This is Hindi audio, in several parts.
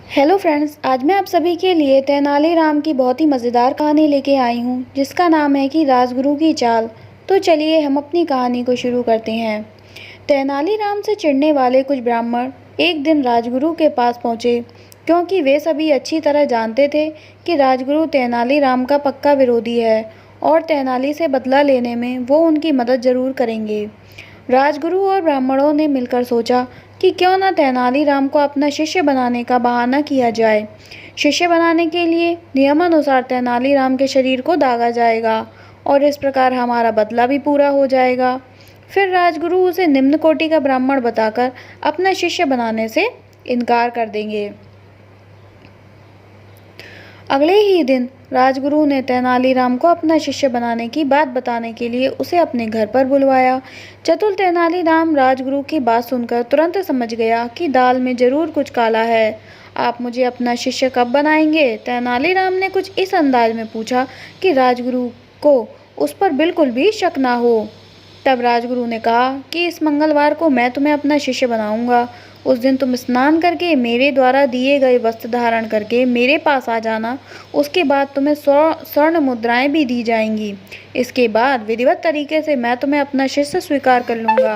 हेलो फ्रेंड्स, आज मैं आप सभी के लिए तेनालीराम की बहुत ही मज़ेदार कहानी लेके आई हूँ जिसका नाम है कि राजगुरु की चाल। तो चलिए हम अपनी कहानी को शुरू करते हैं। तेनालीराम से चिढ़ने वाले कुछ ब्राह्मण एक दिन राजगुरु के पास पहुँचे, क्योंकि वे सभी अच्छी तरह जानते थे कि राजगुरु तेनालीराम का पक्का विरोधी है और तेनाली से बदला लेने में वो उनकी मदद ज़रूर करेंगे। राजगुरु और ब्राह्मणों ने मिलकर सोचा कि क्यों न तेनालीराम को अपना शिष्य बनाने का बहाना किया जाए। शिष्य बनाने के लिए नियमानुसार तेनालीराम के शरीर को दागा जाएगा और इस प्रकार हमारा बदला भी पूरा हो जाएगा। फिर राजगुरु उसे निम्न कोटि का ब्राह्मण बताकर अपना शिष्य बनाने से इनकार कर देंगे। अगले ही दिन राजगुरु ने तेनालीराम को अपना शिष्य बनाने की बात बताने के लिए उसे अपने घर पर बुलवाया। चतुर तेनालीराम राजगुरु की बात सुनकर तुरंत समझ गया कि दाल में जरूर कुछ काला है। आप मुझे अपना शिष्य कब बनाएंगे? तेनालीराम ने कुछ इस अंदाज में पूछा कि राजगुरु को उस पर बिल्कुल भी शक ना हो। तब राजगुरु ने कहा कि इस मंगलवार को मैं तुम्हें अपना शिष्य बनाऊंगा। उस दिन तुम स्नान करके मेरे द्वारा दिए गए वस्त्र धारण करके मेरे पास आ जाना। उसके बाद तुम्हें स्वर्ण मुद्राएं भी दी जाएंगी। इसके बाद विधिवत तरीके से मैं तुम्हें अपना शिष्य स्वीकार कर लूँगा।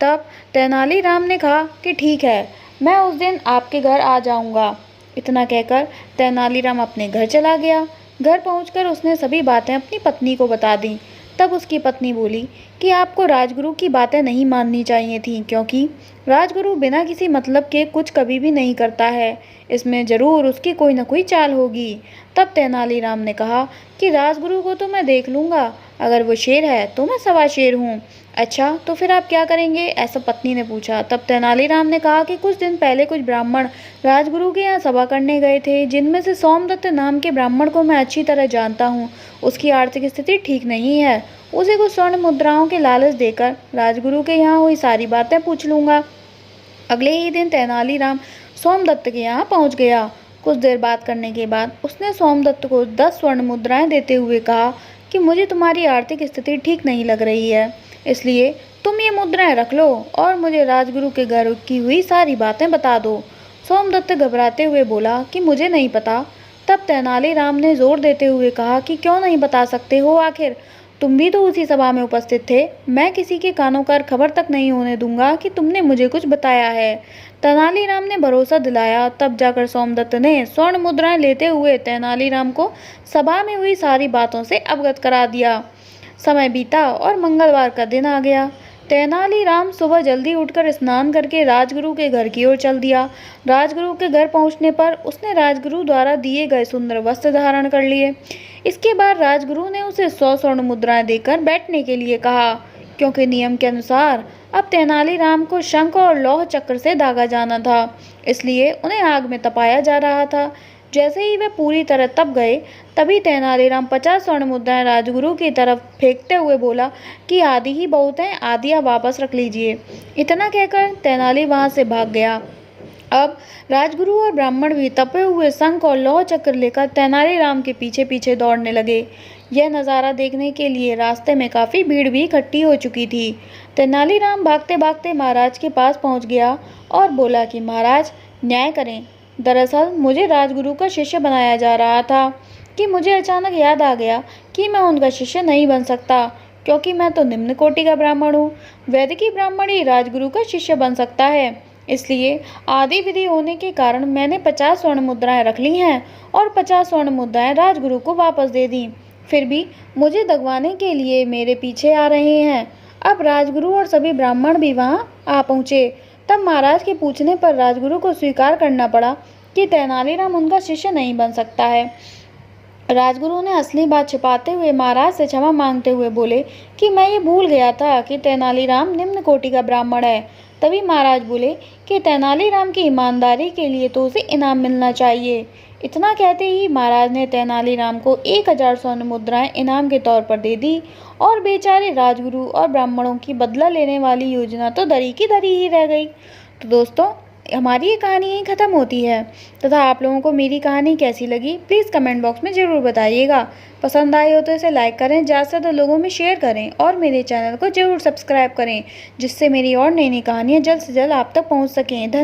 तब तेनालीराम ने कहा कि ठीक है, मैं उस दिन आपके घर आ जाऊँगा। इतना कहकर तेनालीराम अपने घर चला गया। घर पहुँचकर उसने सभी बातें अपनी पत्नी को बता दी। तब उसकी पत्नी बोली कि आपको राजगुरु की बातें नहीं माननी चाहिए थीं, क्योंकि राजगुरु बिना किसी मतलब के कुछ कभी भी नहीं करता है। इसमें ज़रूर उसकी कोई न कोई चाल होगी। तब तेनालीराम ने कहा कि राजगुरु को तो मैं देख लूँगा, अगर वो शेर है तो मैं सवा शेर हूँ। अच्छा, तो फिर आप क्या करेंगे? ऐसा पत्नी ने पूछा। तब तेनालीराम ने कहा कि कुछ दिन पहले कुछ ब्राह्मण राजगुरु के यहाँ सभा करने गए थे, जिनमें से सोमदत्त नाम के ब्राह्मण को मैं अच्छी तरह जानता हूँ। उसकी आर्थिक स्थिति ठीक नहीं है। उसे कुछ स्वर्ण मुद्राओं के लालच देकर राजगुरु के यहाँ हुई सारी बातें पूछ लूँगा। अगले ही दिन तेनालीराम सोमदत्त के यहाँ पहुँच गया। कुछ देर बात करने के बाद उसने सोमदत्त को 10 स्वर्ण मुद्राएं देते हुए कहा कि मुझे तुम्हारी आर्थिक स्थिति ठीक नहीं लग रही है, इसलिए तुम ये मुद्राएं रख लो और मुझे राजगुरु के घर की हुई सारी बातें बता दो। सोमदत्त घबराते हुए बोला कि मुझे नहीं पता। तब तेनालीराम ने जोर देते हुए कहा कि क्यों नहीं बता सकते हो? आखिर तुम भी तो उसी सभा में उपस्थित थे। मैं किसी के कानों का खबर तक नहीं होने दूंगा कि तुमने मुझे कुछ बताया है। तेनालीराम ने भरोसा दिलाया। तब जाकर सोमदत्त ने स्वर्ण मुद्राएं लेते हुए तेनालीराम को सभा में हुई सारी बातों से अवगत करा दिया। समय बीता और मंगलवार का दिन आ गया। तेनालीराम सुबह जल्दी उठकर स्नान करके राजगुरु के घर की ओर चल दिया। राजगुरु के घर पहुंचने पर उसने राजगुरु द्वारा दिए गए सुंदर वस्त्र धारण कर लिए। इसके बाद राजगुरु ने उसे 100 स्वर्ण मुद्राएं देकर बैठने के लिए कहा, क्योंकि नियम के अनुसार अब तेनालीराम को शंख और लौह चक्र से दागा जाना था, इसलिए उन्हें आग में तपाया जा रहा था। जैसे ही वे पूरी तरह तप गए, तभी तेनालीराम 50 स्वर्ण मुद्राएं राजगुरु की तरफ फेंकते हुए बोला कि आधी ही बहुत हैं, आधियाँ वापस रख लीजिए। इतना कहकर तेनाली वहां से भाग गया। अब राजगुरु और ब्राह्मण भी तपे हुए शंख और लौह चक्र लेकर तेनालीराम के पीछे पीछे दौड़ने लगे। यह नज़ारा देखने के लिए रास्ते में काफ़ी भीड़ भी इकट्ठी हो चुकी थी। तेनालीराम भागते भागते महाराज के पास पहुंच गया और बोला कि महाराज, न्याय करें। दरअसल मुझे राजगुरु का शिष्य बनाया जा रहा था कि मुझे अचानक याद आ गया कि मैं उनका शिष्य नहीं बन सकता, क्योंकि मैं तो निम्न कोटि का ब्राह्मण हूँ। वैदिकी ब्राह्मण ही राजगुरु का शिष्य बन सकता है। इसलिए आदि विधि होने के कारण मैंने 50 स्वर्ण मुद्राएं रख ली हैं और 50 स्वर्ण मुद्राएं राजगुरु को वापस दे दी। फिर भी मुझे दगवाने के लिए मेरे पीछे आ रहे हैं। अब राजगुरु और सभी ब्राह्मण भी वहां आ पहुंचे। तब महाराज के पूछने पर राजगुरु को स्वीकार करना पड़ा कि तेनालीराम उनका शिष्य नहीं बन सकता है। राजगुरु ने असली बात छिपाते हुए महाराज से क्षमा मांगते हुए बोले कि मैं ये भूल गया था कि तेनालीराम निम्न कोटि का ब्राह्मण है। तभी महाराज बोले कि तेनालीराम की ईमानदारी के लिए तो उसे इनाम मिलना चाहिए। इतना कहते ही महाराज ने तेनालीराम को 1000 स्वर्ण मुद्राएं इनाम के तौर पर दे दी और बेचारे राजगुरु और ब्राह्मणों की बदला लेने वाली योजना तो धरी की धरी ही रह गई। तो दोस्तों, हमारी ये कहानी यहीं ख़त्म होती है। तथा आप लोगों को मेरी कहानी कैसी लगी, प्लीज़ कमेंट बॉक्स में ज़रूर बताइएगा। पसंद आई हो तो इसे लाइक करें, ज़्यादा से ज़्यादा लोगों में शेयर करें और मेरे चैनल को ज़रूर सब्सक्राइब करें, जिससे मेरी और नई नई कहानियाँ जल्द से जल्द आप तक पहुँच सकें। धन्यवाद।